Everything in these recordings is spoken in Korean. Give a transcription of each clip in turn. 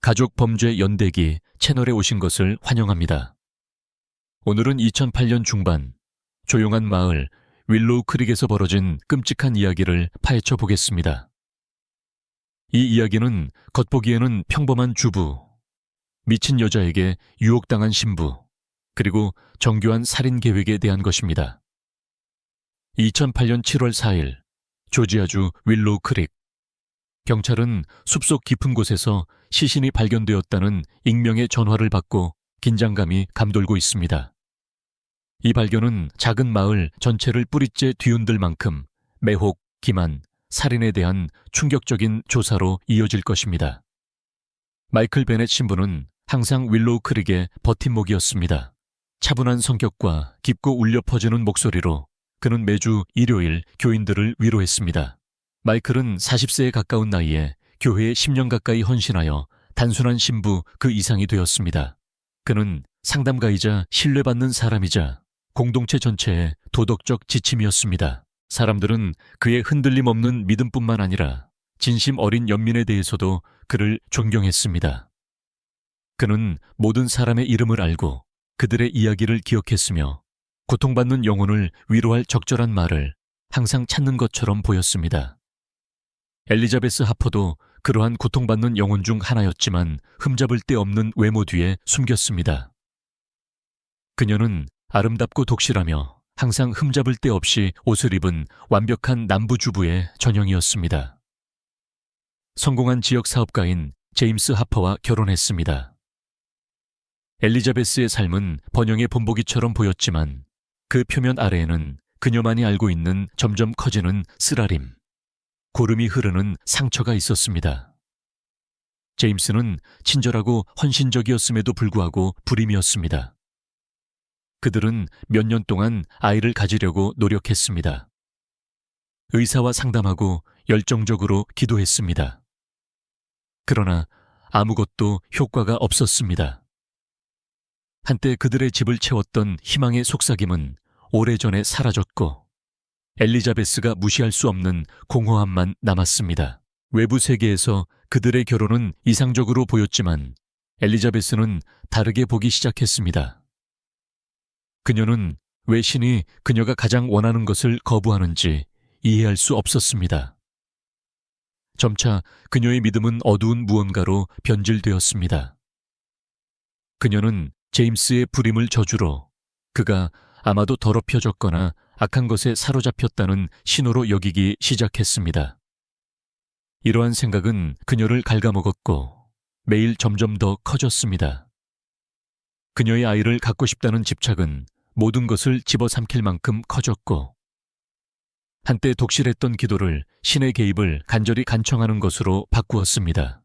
가족범죄연대기 채널에 오신 것을 환영합니다. 오늘은 2008년 중반 조용한 마을 윌로우 크릭에서 벌어진 끔찍한 이야기를 파헤쳐 보겠습니다. 이 이야기는 겉보기에는 평범한 주부, 미친 여자에게 유혹당한 신부, 그리고 정교한 살인 계획에 대한 것입니다. 2008년 7월 4일 조지아주 윌로우 크릭. 경찰은 숲속 깊은 곳에서 시신이 발견되었다는 익명의 전화를 받고 긴장감이 감돌고 있습니다. 이 발견은 작은 마을 전체를 뿌리째 뒤흔들 만큼 매혹, 기만, 살인에 대한 충격적인 조사로 이어질 것입니다. 마이클 베넷 신부는 항상 윌로우 크릭의 버팀목이었습니다. 차분한 성격과 깊고 울려 퍼지는 목소리로 그는 매주 일요일 교인들을 위로했습니다. 마이클은 40세에 가까운 나이에 교회에 10년 가까이 헌신하여 단순한 신부 그 이상이 되었습니다. 그는 상담가이자 신뢰받는 사람이자 공동체 전체의 도덕적 지침이었습니다. 사람들은 그의 흔들림 없는 믿음뿐만 아니라 진심 어린 연민에 대해서도 그를 존경했습니다. 그는 모든 사람의 이름을 알고 그들의 이야기를 기억했으며 고통받는 영혼을 위로할 적절한 말을 항상 찾는 것처럼 보였습니다. 엘리자베스 하퍼도 그러한 고통받는 영혼 중 하나였지만 흠잡을 데 없는 외모 뒤에 숨겼습니다. 그녀는 아름답고 독실하며 항상 흠잡을 데 없이 옷을 입은 완벽한 남부주부의 전형이었습니다. 성공한 지역 사업가인 제임스 하퍼와 결혼했습니다. 엘리자베스의 삶은 번영의 본보기처럼 보였지만 그 표면 아래에는 그녀만이 알고 있는 점점 커지는 쓰라림, 고름이 흐르는 상처가 있었습니다. 제임스는 친절하고 헌신적이었음에도 불구하고 불임이었습니다. 그들은 몇 년 동안 아이를 가지려고 노력했습니다. 의사와 상담하고 열정적으로 기도했습니다. 그러나 아무것도 효과가 없었습니다. 한때 그들의 집을 채웠던 희망의 속삭임은 오래전에 사라졌고 엘리자베스가 무시할 수 없는 공허함만 남았습니다. 외부 세계에서 그들의 결혼은 이상적으로 보였지만 엘리자베스는 다르게 보기 시작했습니다. 그녀는 왜 신이 그녀가 가장 원하는 것을 거부하는지 이해할 수 없었습니다. 점차 그녀의 믿음은 어두운 무언가로 변질되었습니다. 그녀는 제임스의 불임을 저주로 그가 아마도 더럽혀졌거나 악한 것에 사로잡혔다는 신호로 여기기 시작했습니다. 이러한 생각은 그녀를 갉아먹었고 매일 점점 더 커졌습니다. 그녀의 아이를 갖고 싶다는 집착은 모든 것을 집어삼킬 만큼 커졌고 한때 독실했던 기도를 신의 개입을 간절히 간청하는 것으로 바꾸었습니다.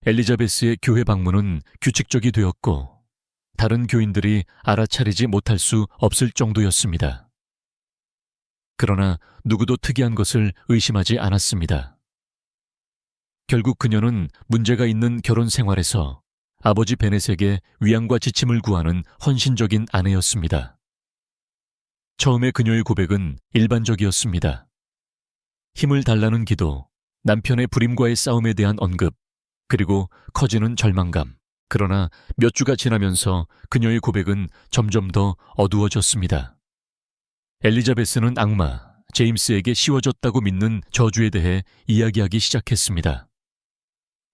엘리자베스의 교회 방문은 규칙적이 되었고 다른 교인들이 알아차리지 못할 수 없을 정도였습니다. 그러나 누구도 특이한 것을 의심하지 않았습니다. 결국 그녀는 문제가 있는 결혼 생활에서 아버지 베넷에게 위안과 지침을 구하는 헌신적인 아내였습니다. 처음에 그녀의 고백은 일반적이었습니다. 힘을 달라는 기도, 남편의 불임과의 싸움에 대한 언급, 그리고 커지는 절망감. 그러나 몇 주가 지나면서 그녀의 고백은 점점 더 어두워졌습니다. 엘리자베스는 악마, 제임스에게 씌워졌다고 믿는 저주에 대해 이야기하기 시작했습니다.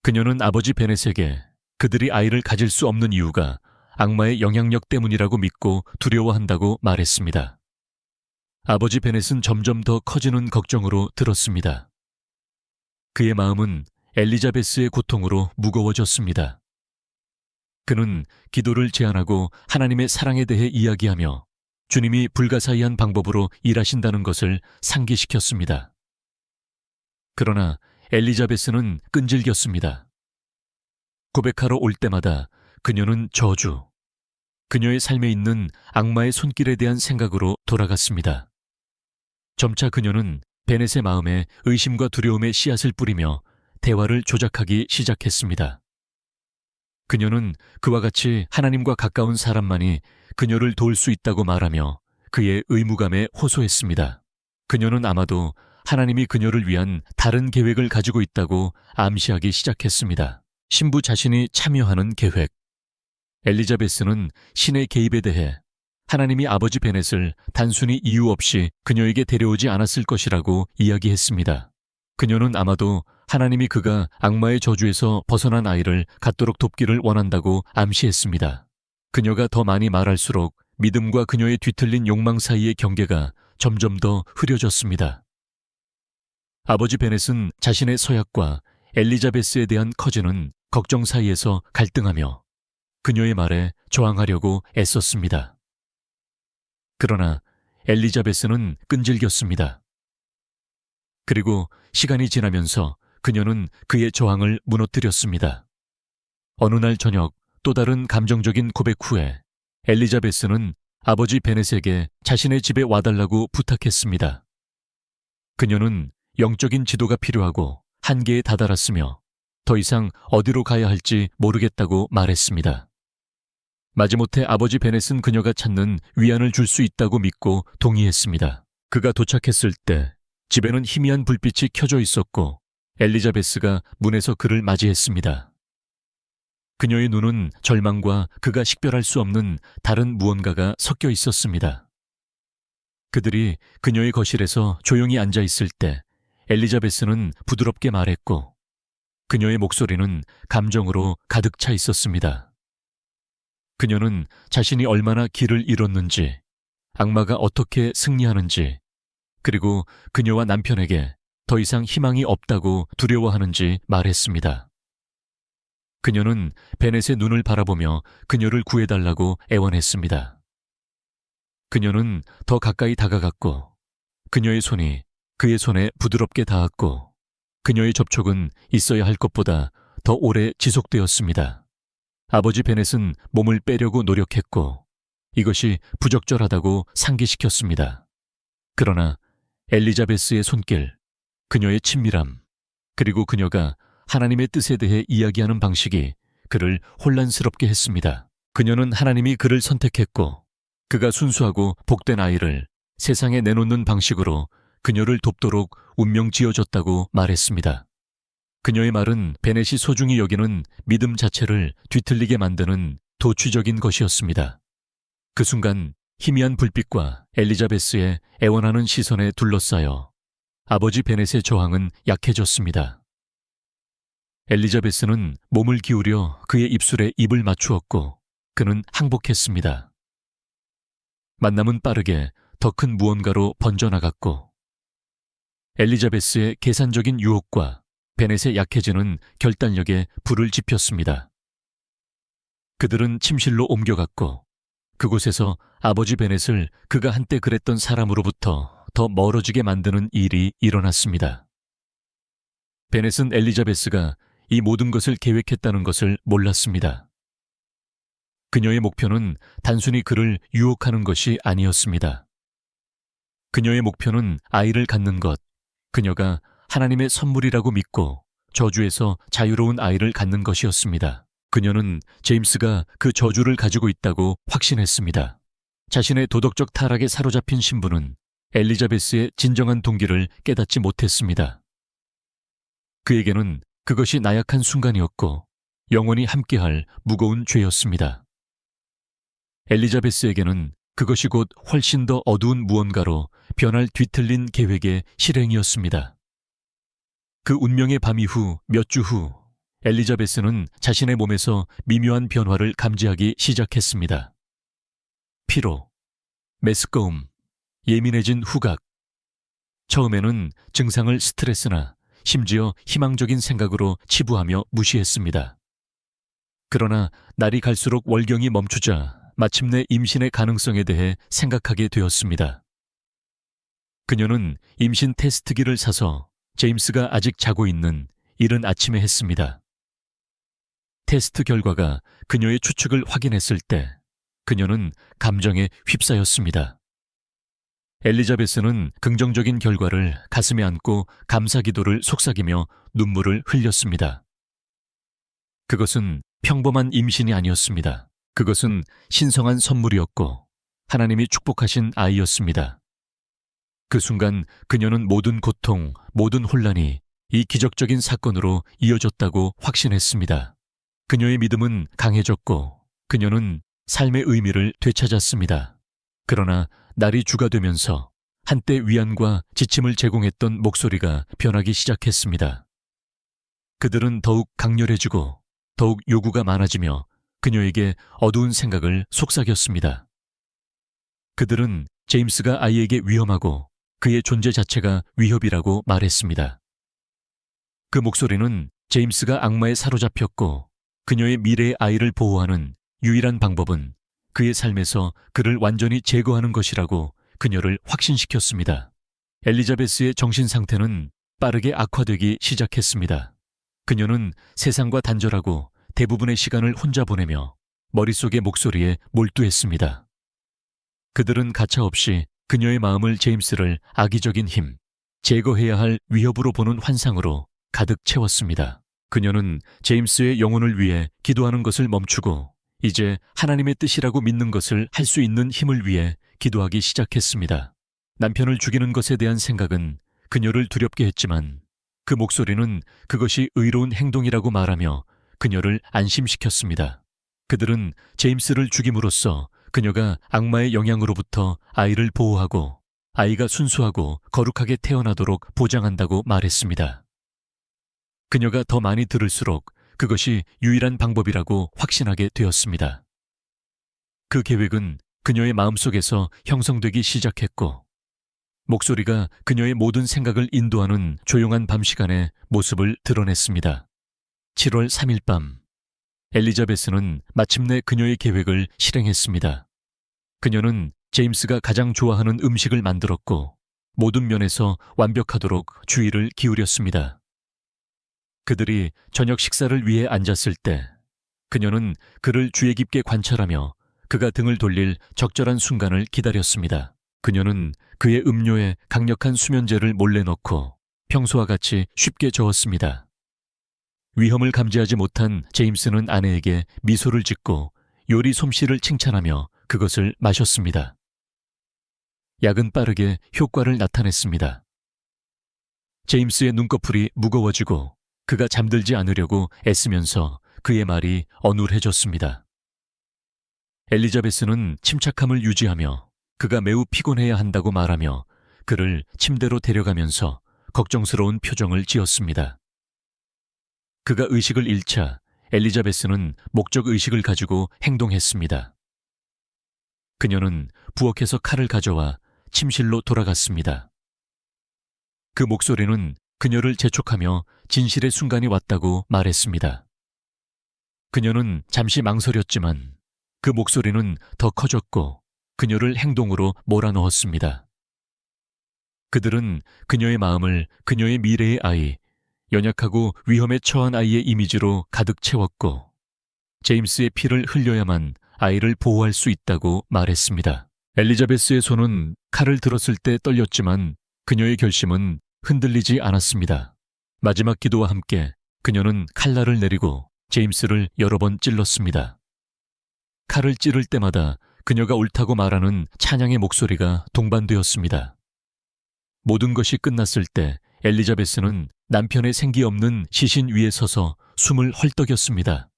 그녀는 아버지 베넷에게 그들이 아이를 가질 수 없는 이유가 악마의 영향력 때문이라고 믿고 두려워한다고 말했습니다. 아버지 베넷은 점점 더 커지는 걱정으로 들었습니다. 그의 마음은 엘리자베스의 고통으로 무거워졌습니다. 그는 기도를 제안하고 하나님의 사랑에 대해 이야기하며 주님이 불가사의한 방법으로 일하신다는 것을 상기시켰습니다. 그러나 엘리자베스는 끈질겼습니다. 고백하러 올 때마다 그녀는 저주, 그녀의 삶에 있는 악마의 손길에 대한 생각으로 돌아갔습니다. 점차 그녀는 베넷의 마음에 의심과 두려움의 씨앗을 뿌리며 대화를 조작하기 시작했습니다. 그녀는 그와 같이 하나님과 가까운 사람만이 그녀를 도울 수 있다고 말하며 그의 의무감에 호소했습니다. 그녀는 아마도 하나님이 그녀를 위한 다른 계획을 가지고 있다고 암시하기 시작했습니다. 신부 자신이 참여하는 계획. 엘리자베스는 신의 개입에 대해 하나님이 아버지 베넷을 단순히 이유 없이 그녀에게 데려오지 않았을 것이라고 이야기했습니다. 그녀는 아마도 하나님이 그가 악마의 저주에서 벗어난 아이를 갖도록 돕기를 원한다고 암시했습니다. 그녀가 더 많이 말할수록 믿음과 그녀의 뒤틀린 욕망 사이의 경계가 점점 더 흐려졌습니다. 아버지 베넷은 자신의 서약과 엘리자베스에 대한 커지는 걱정 사이에서 갈등하며 그녀의 말에 저항하려고 애썼습니다. 그러나 엘리자베스는 끈질겼습니다. 그리고 시간이 지나면서 그녀는 그의 저항을 무너뜨렸습니다. 어느 날 저녁 또 다른 감정적인 고백 후에 엘리자베스는 아버지 베넷에게 자신의 집에 와달라고 부탁했습니다. 그녀는 영적인 지도가 필요하고 한계에 다다랐으며 더 이상 어디로 가야 할지 모르겠다고 말했습니다. 마지못해 아버지 베넷은 그녀가 찾는 위안을 줄 수 있다고 믿고 동의했습니다. 그가 도착했을 때 집에는 희미한 불빛이 켜져 있었고 엘리자베스가 문에서 그를 맞이했습니다. 그녀의 눈은 절망과 그가 식별할 수 없는 다른 무언가가 섞여 있었습니다. 그들이 그녀의 거실에서 조용히 앉아 있을 때 엘리자베스는 부드럽게 말했고 그녀의 목소리는 감정으로 가득 차 있었습니다. 그녀는 자신이 얼마나 길을 잃었는지, 악마가 어떻게 승리하는지, 그리고 그녀와 남편에게 더 이상 희망이 없다고 두려워하는지 말했습니다. 그녀는 베넷의 눈을 바라보며 그녀를 구해달라고 애원했습니다. 그녀는 더 가까이 다가갔고 그녀의 손이 그의 손에 부드럽게 닿았고 그녀의 접촉은 있어야 할 것보다 더 오래 지속되었습니다. 아버지 베넷은 몸을 빼려고 노력했고 이것이 부적절하다고 상기시켰습니다. 그러나 엘리자베스의 손길, 그녀의 친밀함, 그리고 그녀가 하나님의 뜻에 대해 이야기하는 방식이 그를 혼란스럽게 했습니다. 그녀는 하나님이 그를 선택했고 그가 순수하고 복된 아이를 세상에 내놓는 방식으로 그녀를 돕도록 운명 지어줬다고 말했습니다. 그녀의 말은 베넷이 소중히 여기는 믿음 자체를 뒤틀리게 만드는 도취적인 것이었습니다. 그 순간 희미한 불빛과 엘리자베스의 애원하는 시선에 둘러싸여 아버지 베넷의 저항은 약해졌습니다. 엘리자베스는 몸을 기울여 그의 입술에 입을 맞추었고 그는 항복했습니다. 만남은 빠르게 더 큰 무언가로 번져나갔고 엘리자베스의 계산적인 유혹과 베넷의 약해지는 결단력에 불을 지폈습니다. 그들은 침실로 옮겨갔고 그곳에서 아버지 베넷을 그가 한때 그랬던 사람으로부터 더 멀어지게 만드는 일이 일어났습니다. 베넷은 엘리자베스가 이 모든 것을 계획했다는 것을 몰랐습니다. 그녀의 목표는 단순히 그를 유혹하는 것이 아니었습니다. 그녀의 목표는 아이를 갖는 것, 그녀가 하나님의 선물이라고 믿고 저주에서 자유로운 아이를 갖는 것이었습니다. 그녀는 제임스가 그 저주를 가지고 있다고 확신했습니다. 자신의 도덕적 타락에 사로잡힌 신부는 엘리자베스의 진정한 동기를 깨닫지 못했습니다. 그에게는 그것이 나약한 순간이었고 영원히 함께할 무거운 죄였습니다. 엘리자베스에게는 그것이 곧 훨씬 더 어두운 무언가로 변할 뒤틀린 계획의 실행이었습니다. 그 운명의 밤 이후 몇 주 후 엘리자베스는 자신의 몸에서 미묘한 변화를 감지하기 시작했습니다. 피로, 메스꺼움, 예민해진 후각. 처음에는 증상을 스트레스나 심지어 희망적인 생각으로 치부하며 무시했습니다. 그러나 날이 갈수록 월경이 멈추자 마침내 임신의 가능성에 대해 생각하게 되었습니다. 그녀는 임신 테스트기를 사서 제임스가 아직 자고 있는 이른 아침에 했습니다. 테스트 결과가 그녀의 추측을 확인했을 때 그녀는 감정에 휩싸였습니다. 엘리자베스는 긍정적인 결과를 가슴에 안고 감사기도를 속삭이며 눈물을 흘렸습니다. 그것은 평범한 임신이 아니었습니다. 그것은 신성한 선물이었고 하나님이 축복하신 아이였습니다. 그 순간 그녀는 모든 고통, 모든 혼란이 이 기적적인 사건으로 이어졌다고 확신했습니다. 그녀의 믿음은 강해졌고 그녀는 삶의 의미를 되찾았습니다. 그러나 날이 주가 되면서 한때 위안과 지침을 제공했던 목소리가 변하기 시작했습니다. 그들은 더욱 강렬해지고 더욱 요구가 많아지며 그녀에게 어두운 생각을 속삭였습니다. 그들은 제임스가 아이에게 위험하고 그의 존재 자체가 위협이라고 말했습니다. 그 목소리는 제임스가 악마에 사로잡혔고 그녀의 미래의 아이를 보호하는 유일한 방법은 그의 삶에서 그를 완전히 제거하는 것이라고 그녀를 확신시켰습니다. 엘리자베스의 정신 상태는 빠르게 악화되기 시작했습니다. 그녀는 세상과 단절하고 대부분의 시간을 혼자 보내며 머릿속의 목소리에 몰두했습니다. 그들은 가차없이 그녀의 마음을 제임스를 악의적인 힘, 제거해야 할 위협으로 보는 환상으로 가득 채웠습니다. 그녀는 제임스의 영혼을 위해 기도하는 것을 멈추고 이제 하나님의 뜻이라고 믿는 것을 할 수 있는 힘을 위해 기도하기 시작했습니다. 남편을 죽이는 것에 대한 생각은 그녀를 두렵게 했지만 그 목소리는 그것이 의로운 행동이라고 말하며 그녀를 안심시켰습니다. 그들은 제임스를 죽임으로써 그녀가 악마의 영향으로부터 아이를 보호하고 아이가 순수하고 거룩하게 태어나도록 보장한다고 말했습니다. 그녀가 더 많이 들을수록 그것이 유일한 방법이라고 확신하게 되었습니다. 그 계획은 그녀의 마음속에서 형성되기 시작했고 목소리가 그녀의 모든 생각을 인도하는 조용한 밤 시간에 모습을 드러냈습니다. 7월 3일 밤, 엘리자베스는 마침내 그녀의 계획을 실행했습니다. 그녀는 제임스가 가장 좋아하는 음식을 만들었고 모든 면에서 완벽하도록 주의를 기울였습니다. 그들이 저녁 식사를 위해 앉았을 때 그녀는 그를 주의 깊게 관찰하며 그가 등을 돌릴 적절한 순간을 기다렸습니다. 그녀는 그의 음료에 강력한 수면제를 몰래 넣고 평소와 같이 쉽게 저었습니다. 위험을 감지하지 못한 제임스는 아내에게 미소를 짓고 요리 솜씨를 칭찬하며 그것을 마셨습니다. 약은 빠르게 효과를 나타냈습니다. 제임스의 눈꺼풀이 무거워지고 그가 잠들지 않으려고 애쓰면서 그의 말이 어눌해졌습니다. 엘리자베스는 침착함을 유지하며 그가 매우 피곤해야 한다고 말하며 그를 침대로 데려가면서 걱정스러운 표정을 지었습니다. 그가 의식을 잃자 엘리자베스는 목적의식을 가지고 행동했습니다. 그녀는 부엌에서 칼을 가져와 침실로 돌아갔습니다. 그 목소리는 그녀를 재촉하며 진실의 순간이 왔다고 말했습니다. 그녀는 잠시 망설였지만 그 목소리는 더 커졌고 그녀를 행동으로 몰아넣었습니다. 그들은 그녀의 마음을 그녀의 미래의 아이, 연약하고 위험에 처한 아이의 이미지로 가득 채웠고 제임스의 피를 흘려야만 아이를 보호할 수 있다고 말했습니다. 엘리자베스의 손은 칼을 들었을 때 떨렸지만 그녀의 결심은 흔들리지 않았습니다. 마지막 기도와 함께 그녀는 칼날을 내리고 제임스를 여러 번 찔렀습니다. 칼을 찌를 때마다 그녀가 옳다고 말하는 찬양의 목소리가 동반되었습니다. 모든 것이 끝났을 때 엘리자베스는 남편의 생기 없는 시신 위에 서서 숨을 헐떡였습니다.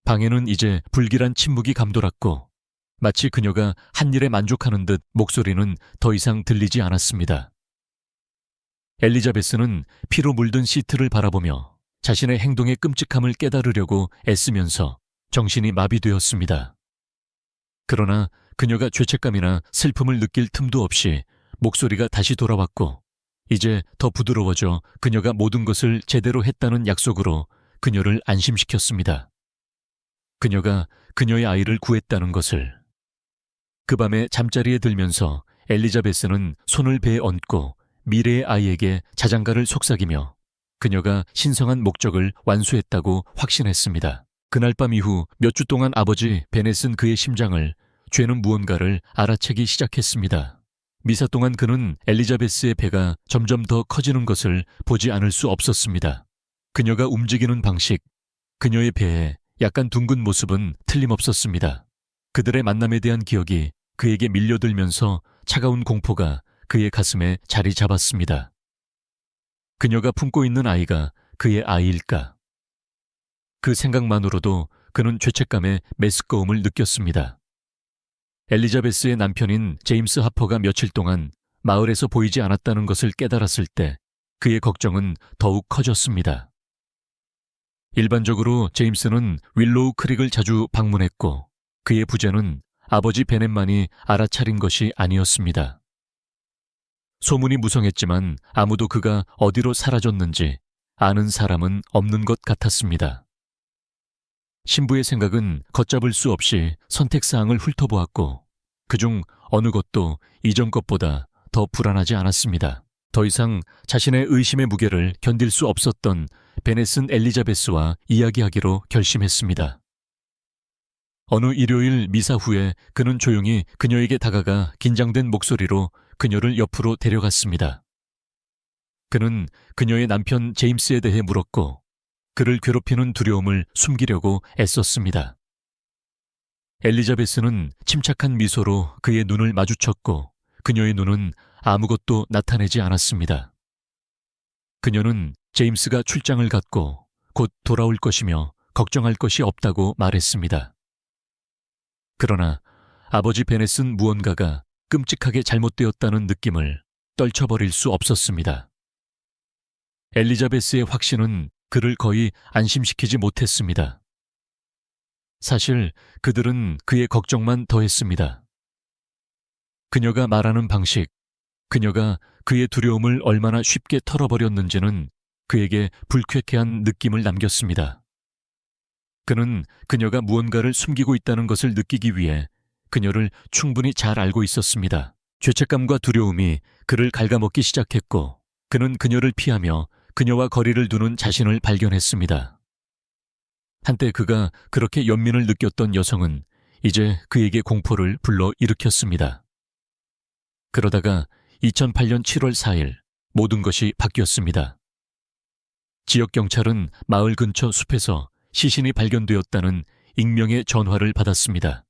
방에는 이제 불길한 침묵이 감돌았고 마치 그녀가 한 일에 만족하는 듯 목소리는 더 이상 들리지 않았습니다. 엘리자베스는 피로 물든 시트를 바라보며 자신의 행동의 끔찍함을 깨달으려고 애쓰면서 정신이 마비되었습니다. 그러나 그녀가 죄책감이나 슬픔을 느낄 틈도 없이 목소리가 다시 돌아왔고 이제 더 부드러워져 그녀가 모든 것을 제대로 했다는 약속으로 그녀를 안심시켰습니다. 그녀가 그녀의 아이를 구했다는 것을. 그 밤에 잠자리에 들면서 엘리자베스는 손을 배에 얹고 미래의 아이에게 자장가를 속삭이며 그녀가 신성한 목적을 완수했다고 확신했습니다. 그날 밤 이후 몇 주 동안 아버지 베넷은 그의 심장을 죄는 무언가를 알아채기 시작했습니다. 미사 동안 그는 엘리자베스의 배가 점점 더 커지는 것을 보지 않을 수 없었습니다. 그녀가 움직이는 방식, 그녀의 배에 약간 둥근 모습은 틀림없었습니다. 그들의 만남에 대한 기억이 그에게 밀려들면서 차가운 공포가 그의 가슴에 자리 잡았습니다. 그녀가 품고 있는 아이가 그의 아이일까? 그 생각만으로도 그는 죄책감에 메스꺼움을 느꼈습니다. 엘리자베스의 남편인 제임스 하퍼가 며칠 동안 마을에서 보이지 않았다는 것을 깨달았을 때 그의 걱정은 더욱 커졌습니다. 일반적으로 제임스는 윌로우 크릭을 자주 방문했고 그의 부재는 아버지 베넷만이 알아차린 것이 아니었습니다. 소문이 무성했지만 아무도 그가 어디로 사라졌는지 아는 사람은 없는 것 같았습니다. 신부의 생각은 걷잡을 수 없이 선택사항을 훑어보았고 그중 어느 것도 이전 것보다 더 불안하지 않았습니다. 더 이상 자신의 의심의 무게를 견딜 수 없었던 베넷은 엘리자베스와 이야기하기로 결심했습니다. 어느 일요일 미사 후에 그는 조용히 그녀에게 다가가 긴장된 목소리로 그녀를 옆으로 데려갔습니다. 그는 그녀의 남편 제임스에 대해 물었고 그를 괴롭히는 두려움을 숨기려고 애썼습니다. 엘리자베스는 침착한 미소로 그의 눈을 마주쳤고 그녀의 눈은 아무것도 나타내지 않았습니다. 그녀는 제임스가 출장을 갔고 곧 돌아올 것이며 걱정할 것이 없다고 말했습니다. 그러나 아버지 베넷은 무언가가 끔찍하게 잘못되었다는 느낌을 떨쳐버릴 수 없었습니다. 엘리자베스의 확신은 그를 거의 안심시키지 못했습니다. 사실 그들은 그의 걱정만 더했습니다. 그녀가 말하는 방식, 그녀가 그의 두려움을 얼마나 쉽게 털어버렸는지는 그에게 불쾌한 느낌을 남겼습니다. 그는 그녀가 무언가를 숨기고 있다는 것을 느끼기 위해 그녀를 충분히 잘 알고 있었습니다. 죄책감과 두려움이 그를 갉아먹기 시작했고 그는 그녀를 피하며 그녀와 거리를 두는 자신을 발견했습니다. 한때 그가 그렇게 연민을 느꼈던 여성은 이제 그에게 공포를 불러 일으켰습니다. 그러다가 2008년 7월 4일 모든 것이 바뀌었습니다. 지역경찰은 마을 근처 숲에서 시신이 발견되었다는 익명의 전화를 받았습니다.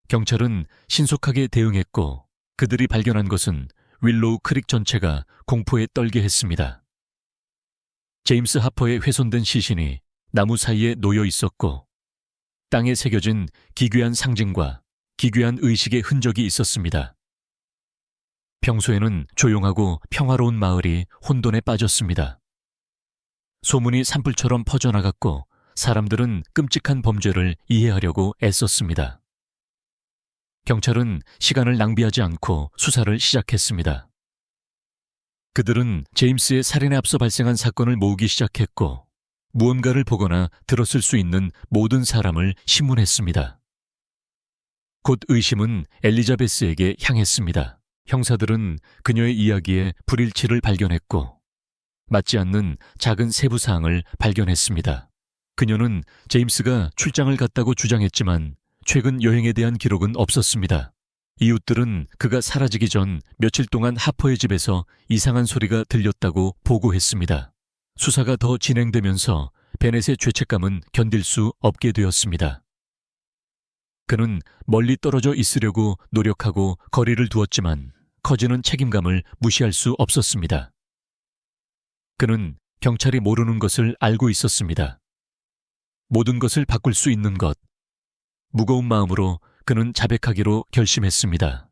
경찰은 신속하게 대응했고 그들이 발견한 것은 윌로우 크릭 전체가 공포에 떨게 했습니다. 제임스 하퍼의 훼손된 시신이 나무 사이에 놓여 있었고 땅에 새겨진 기괴한 상징과 기괴한 의식의 흔적이 있었습니다. 평소에는 조용하고 평화로운 마을이 혼돈에 빠졌습니다. 소문이 산불처럼 퍼져나갔고 사람들은 끔찍한 범죄를 이해하려고 애썼습니다. 경찰은 시간을 낭비하지 않고 수사를 시작했습니다. 그들은 제임스의 살인에 앞서 발생한 사건을 모으기 시작했고 무언가를 보거나 들었을 수 있는 모든 사람을 신문했습니다. 곧 의심은 엘리자베스에게 향했습니다. 형사들은 그녀의 이야기에 불일치를 발견했고 맞지 않는 작은 세부 사항을 발견했습니다. 그녀는 제임스가 출장을 갔다고 주장했지만 최근 여행에 대한 기록은 없었습니다. 이웃들은 그가 사라지기 전 며칠 동안 하퍼의 집에서 이상한 소리가 들렸다고 보고했습니다. 수사가 더 진행되면서 베넷의 죄책감은 견딜 수 없게 되었습니다. 그는 멀리 떨어져 있으려고 노력하고 거리를 두었지만 커지는 책임감을 무시할 수 없었습니다. 그는 경찰이 모르는 것을 알고 있었습니다. 모든 것을 바꿀 수 있는 것. 무거운 마음으로 그는 자백하기로 결심했습니다.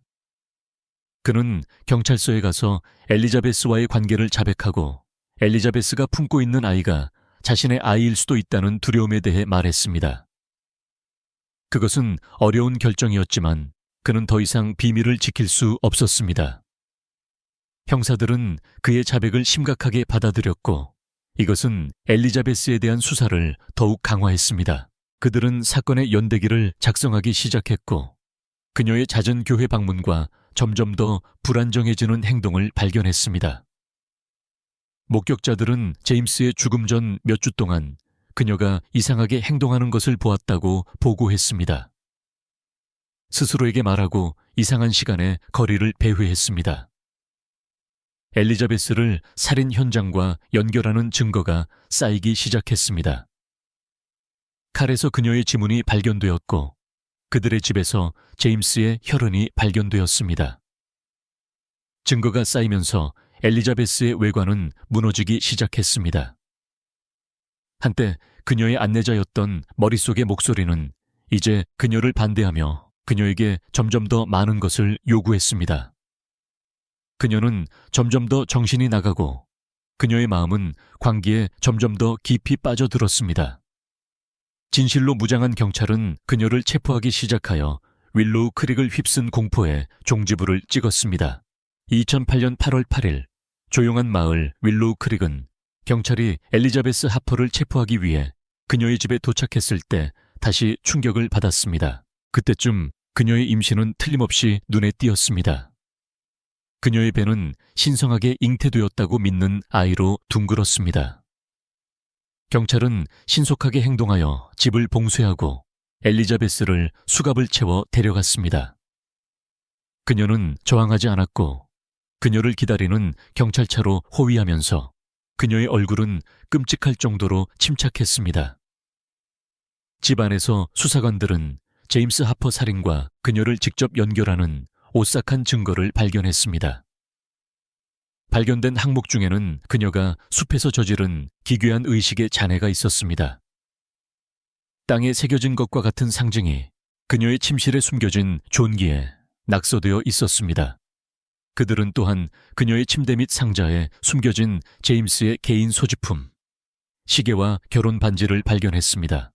그는 경찰서에 가서 엘리자베스와의 관계를 자백하고 엘리자베스가 품고 있는 아이가 자신의 아이일 수도 있다는 두려움에 대해 말했습니다. 그것은 어려운 결정이었지만 그는 더 이상 비밀을 지킬 수 없었습니다. 형사들은 그의 자백을 심각하게 받아들였고 이것은 엘리자베스에 대한 수사를 더욱 강화했습니다. 그들은 사건의 연대기를 작성하기 시작했고 그녀의 잦은 교회 방문과 점점 더 불안정해지는 행동을 발견했습니다. 목격자들은 제임스의 죽음 전 몇 주 동안 그녀가 이상하게 행동하는 것을 보았다고 보고했습니다. 스스로에게 말하고 이상한 시간에 거리를 배회했습니다. 엘리자베스를 살인 현장과 연결하는 증거가 쌓이기 시작했습니다. 칼에서 그녀의 지문이 발견되었고 그들의 집에서 제임스의 혈흔이 발견되었습니다. 증거가 쌓이면서 엘리자베스의 외관은 무너지기 시작했습니다. 한때 그녀의 안내자였던 머릿속의 목소리는 이제 그녀를 반대하며 그녀에게 점점 더 많은 것을 요구했습니다. 그녀는 점점 더 정신이 나가고 그녀의 마음은 광기에 점점 더 깊이 빠져들었습니다. 진실로 무장한 경찰은 그녀를 체포하기 시작하여 윌로우 크릭을 휩쓴 공포에 종지부를 찍었습니다. 2008년 8월 8일 조용한 마을 윌로우 크릭은 경찰이 엘리자베스 하퍼를 체포하기 위해 그녀의 집에 도착했을 때 다시 충격을 받았습니다. 그때쯤 그녀의 임신은 틀림없이 눈에 띄었습니다. 그녀의 배는 신성하게 잉태되었다고 믿는 아이로 둥글었습니다. 경찰은 신속하게 행동하여 집을 봉쇄하고 엘리자베스를 수갑을 채워 데려갔습니다. 그녀는 저항하지 않았고 그녀를 기다리는 경찰차로 호위하면서 그녀의 얼굴은 끔찍할 정도로 침착했습니다. 집 안에서 수사관들은 제임스 하퍼 살인과 그녀를 직접 연결하는 오싹한 증거를 발견했습니다. 발견된 항목 중에는 그녀가 숲에서 저지른 기괴한 의식의 잔해가 있었습니다. 땅에 새겨진 것과 같은 상징이 그녀의 침실에 숨겨진 존기에 낙서되어 있었습니다. 그들은 또한 그녀의 침대 및 상자에 숨겨진 제임스의 개인 소지품, 시계와 결혼 반지를 발견했습니다.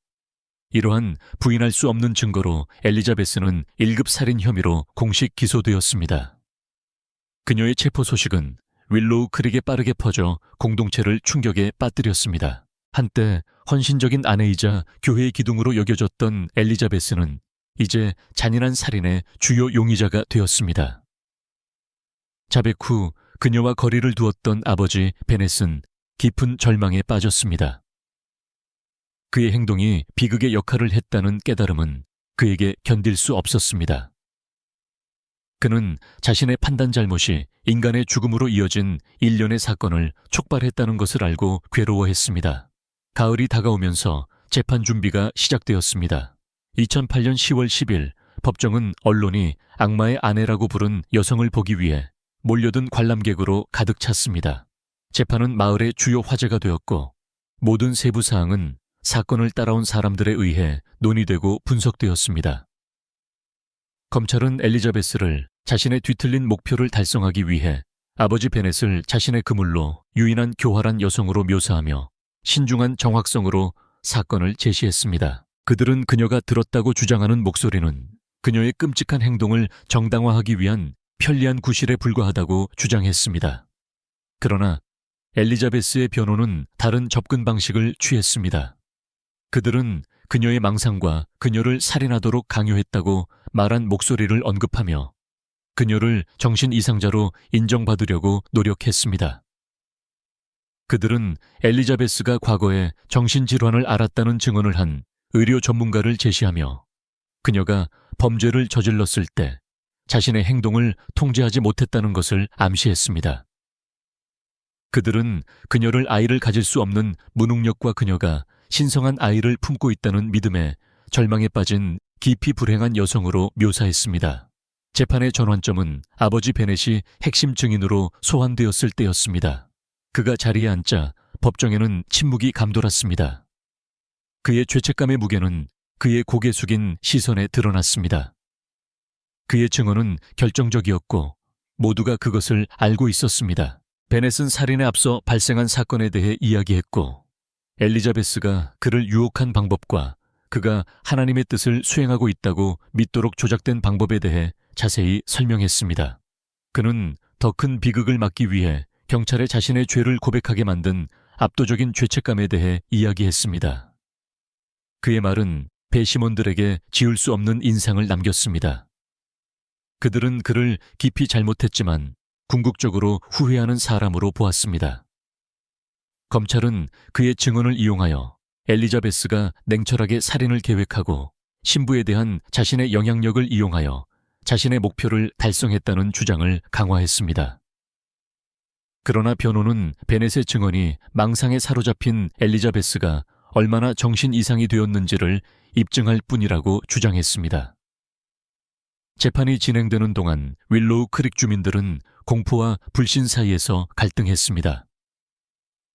이러한 부인할 수 없는 증거로 엘리자베스는 1급 살인 혐의로 공식 기소되었습니다. 그녀의 체포 소식은 윌로우 크릭에 빠르게 퍼져 공동체를 충격에 빠뜨렸습니다. 한때 헌신적인 아내이자 교회의 기둥으로 여겨졌던 엘리자베스는 이제 잔인한 살인의 주요 용의자가 되었습니다. 자백 후 그녀와 거리를 두었던 아버지 베넷은 깊은 절망에 빠졌습니다. 그의 행동이 비극의 역할을 했다는 깨달음은 그에게 견딜 수 없었습니다. 그는 자신의 판단 잘못이 인간의 죽음으로 이어진 일련의 사건을 촉발했다는 것을 알고 괴로워했습니다. 가을이 다가오면서 재판 준비가 시작되었습니다. 2008년 10월 10일 법정은 언론이 악마의 아내라고 부른 여성을 보기 위해 몰려든 관람객으로 가득 찼습니다. 재판은 마을의 주요 화제가 되었고 모든 세부 사항은 사건을 따라온 사람들에 의해 논의되고 분석되었습니다. 검찰은 엘리자베스를 자신의 뒤틀린 목표를 달성하기 위해 아버지 베넷을 자신의 그물로 유인한 교활한 여성으로 묘사하며 신중한 정확성으로 사건을 제시했습니다. 그들은 그녀가 들었다고 주장하는 목소리는 그녀의 끔찍한 행동을 정당화하기 위한 편리한 구실에 불과하다고 주장했습니다. 그러나 엘리자베스의 변호는 다른 접근 방식을 취했습니다. 그들은 그녀의 망상과 그녀를 살인하도록 강요했다고 말한 목소리를 언급하며 그녀를 정신 이상자로 인정받으려고 노력했습니다. 그들은 엘리자베스가 과거에 정신질환을 앓았다는 증언을 한 의료 전문가를 제시하며 그녀가 범죄를 저질렀을 때 자신의 행동을 통제하지 못했다는 것을 암시했습니다. 그들은 그녀를 아이를 가질 수 없는 무능력과 그녀가 신성한 아이를 품고 있다는 믿음에 절망에 빠진 깊이 불행한 여성으로 묘사했습니다. 재판의 전환점은 아버지 베넷이 핵심 증인으로 소환되었을 때였습니다. 그가 자리에 앉자 법정에는 침묵이 감돌았습니다. 그의 죄책감의 무게는 그의 고개 숙인 시선에 드러났습니다. 그의 증언은 결정적이었고 모두가 그것을 알고 있었습니다. 베넷은 살인에 앞서 발생한 사건에 대해 이야기했고 엘리자베스가 그를 유혹한 방법과 그가 하나님의 뜻을 수행하고 있다고 믿도록 조작된 방법에 대해 자세히 설명했습니다. 그는 더 큰 비극을 막기 위해 경찰에 자신의 죄를 고백하게 만든 압도적인 죄책감에 대해 이야기했습니다. 그의 말은 배심원들에게 지울 수 없는 인상을 남겼습니다. 그들은 그를 깊이 잘못했지만 궁극적으로 후회하는 사람으로 보았습니다. 검찰은 그의 증언을 이용하여 엘리자베스가 냉철하게 살인을 계획하고 신부에 대한 자신의 영향력을 이용하여 자신의 목표를 달성했다는 주장을 강화했습니다. 그러나 변호는 베넷의 증언이 망상에 사로잡힌 엘리자베스가 얼마나 정신 이상이 되었는지를 입증할 뿐이라고 주장했습니다. 재판이 진행되는 동안 윌로우 크릭 주민들은 공포와 불신 사이에서 갈등했습니다.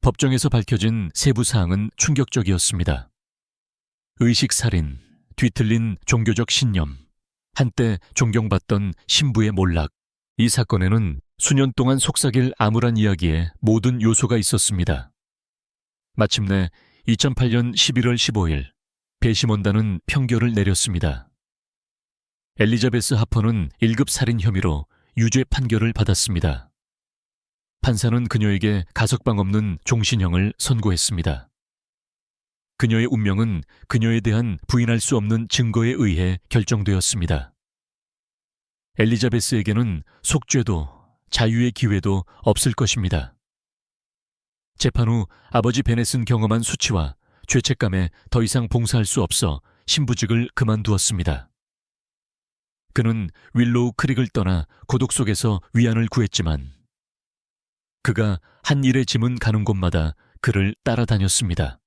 법정에서 밝혀진 세부 사항은 충격적이었습니다. 의식살인, 뒤틀린 종교적 신념, 한때 존경받던 신부의 몰락. 이 사건에는 수년 동안 속삭일 암울한 이야기에 모든 요소가 있었습니다. 마침내 2008년 11월 15일 배심원단은 평결을 내렸습니다. 엘리자베스 하퍼는 1급 살인 혐의로 유죄 판결을 받았습니다. 판사는 그녀에게 가석방 없는 종신형을 선고했습니다. 그녀의 운명은 그녀에 대한 부인할 수 없는 증거에 의해 결정되었습니다. 엘리자베스에게는 속죄도 자유의 기회도 없을 것입니다. 재판 후 아버지 베넷은 경험한 수치와 죄책감에 더 이상 봉사할 수 없어 신부직을 그만두었습니다. 그는 윌로우 크릭을 떠나 고독 속에서 위안을 구했지만 그가 한 일의 짐은 가는 곳마다 그를 따라다녔습니다.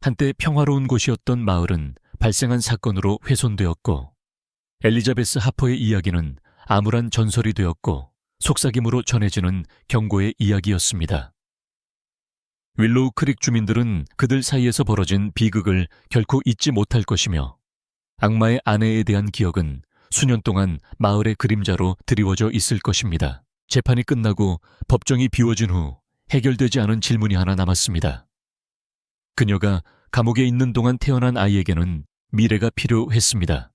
한때 평화로운 곳이었던 마을은 발생한 사건으로 훼손되었고 엘리자베스 하퍼의 이야기는 암울한 전설이 되었고 속삭임으로 전해지는 경고의 이야기였습니다. 윌로우 크릭 주민들은 그들 사이에서 벌어진 비극을 결코 잊지 못할 것이며 악마의 아내에 대한 기억은 수년 동안 마을의 그림자로 드리워져 있을 것입니다. 재판이 끝나고 법정이 비워진 후 해결되지 않은 질문이 하나 남았습니다. 그녀가 감옥에 있는 동안 태어난 아이에게는 미래가 필요했습니다.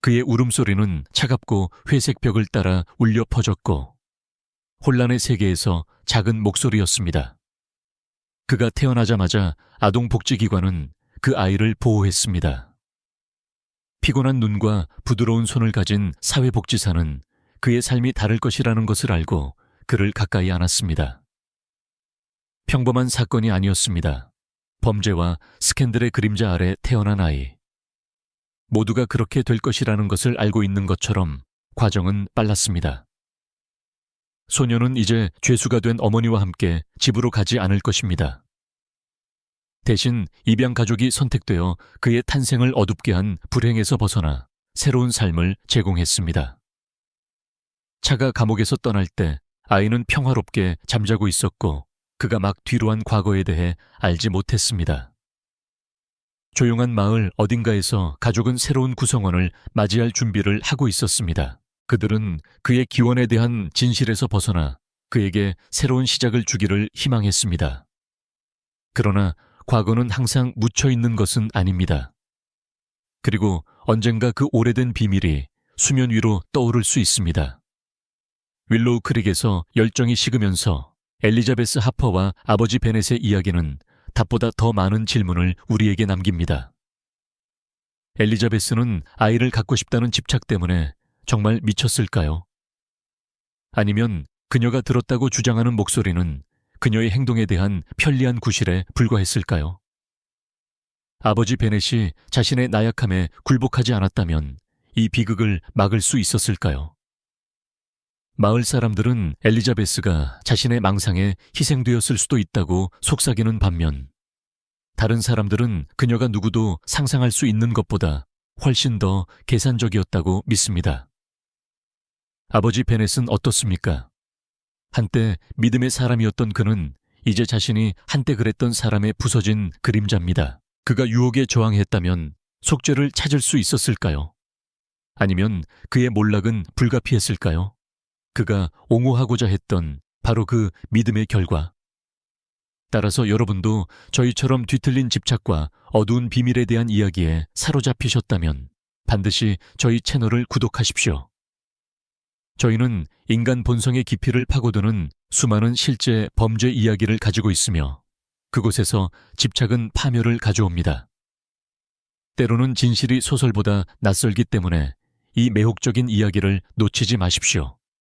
그의 울음소리는 차갑고 회색 벽을 따라 울려 퍼졌고 혼란의 세계에서 작은 목소리였습니다. 그가 태어나자마자 아동복지기관은 그 아이를 보호했습니다. 피곤한 눈과 부드러운 손을 가진 사회복지사는 그의 삶이 다를 것이라는 것을 알고 그를 가까이 안았습니다. 평범한 사건이 아니었습니다. 범죄와 스캔들의 그림자 아래 태어난 아이. 모두가 그렇게 될 것이라는 것을 알고 있는 것처럼 과정은 빨랐습니다. 소녀는 이제 죄수가 된 어머니와 함께 집으로 가지 않을 것입니다. 대신 입양 가족이 선택되어 그의 탄생을 어둡게 한 불행에서 벗어나 새로운 삶을 제공했습니다. 차가 감옥에서 떠날 때 아이는 평화롭게 잠자고 있었고 그가 막 뒤로 한 과거에 대해 알지 못했습니다. 조용한 마을 어딘가에서 가족은 새로운 구성원을 맞이할 준비를 하고 있었습니다. 그들은 그의 기원에 대한 진실에서 벗어나 그에게 새로운 시작을 주기를 희망했습니다. 그러나 과거는 항상 묻혀있는 것은 아닙니다. 그리고 언젠가 그 오래된 비밀이 수면 위로 떠오를 수 있습니다. 윌로우 크릭에서 열정이 식으면서 엘리자베스 하퍼와 아버지 베넷의 이야기는 답보다 더 많은 질문을 우리에게 남깁니다. 엘리자베스는 아이를 갖고 싶다는 집착 때문에 정말 미쳤을까요? 아니면 그녀가 들었다고 주장하는 목소리는 그녀의 행동에 대한 편리한 구실에 불과했을까요? 아버지 베넷이 자신의 나약함에 굴복하지 않았다면 이 비극을 막을 수 있었을까요? 마을 사람들은 엘리자베스가 자신의 망상에 희생되었을 수도 있다고 속삭이는 반면 다른 사람들은 그녀가 누구도 상상할 수 있는 것보다 훨씬 더 계산적이었다고 믿습니다. 아버지 베넷은 어떻습니까? 한때 믿음의 사람이었던 그는 이제 자신이 한때 그랬던 사람의 부서진 그림자입니다. 그가 유혹에 저항했다면 속죄를 찾을 수 있었을까요? 아니면 그의 몰락은 불가피했을까요? 그가 옹호하고자 했던 바로 그 믿음의 결과. 따라서 여러분도 저희처럼 뒤틀린 집착과 어두운 비밀에 대한 이야기에 사로잡히셨다면 반드시 저희 채널을 구독하십시오. 저희는 인간 본성의 깊이를 파고드는 수많은 실제 범죄 이야기를 가지고 있으며 그곳에서 집착은 파멸을 가져옵니다. 때로는 진실이 소설보다 낯설기 때문에 이 매혹적인 이야기를 놓치지 마십시오.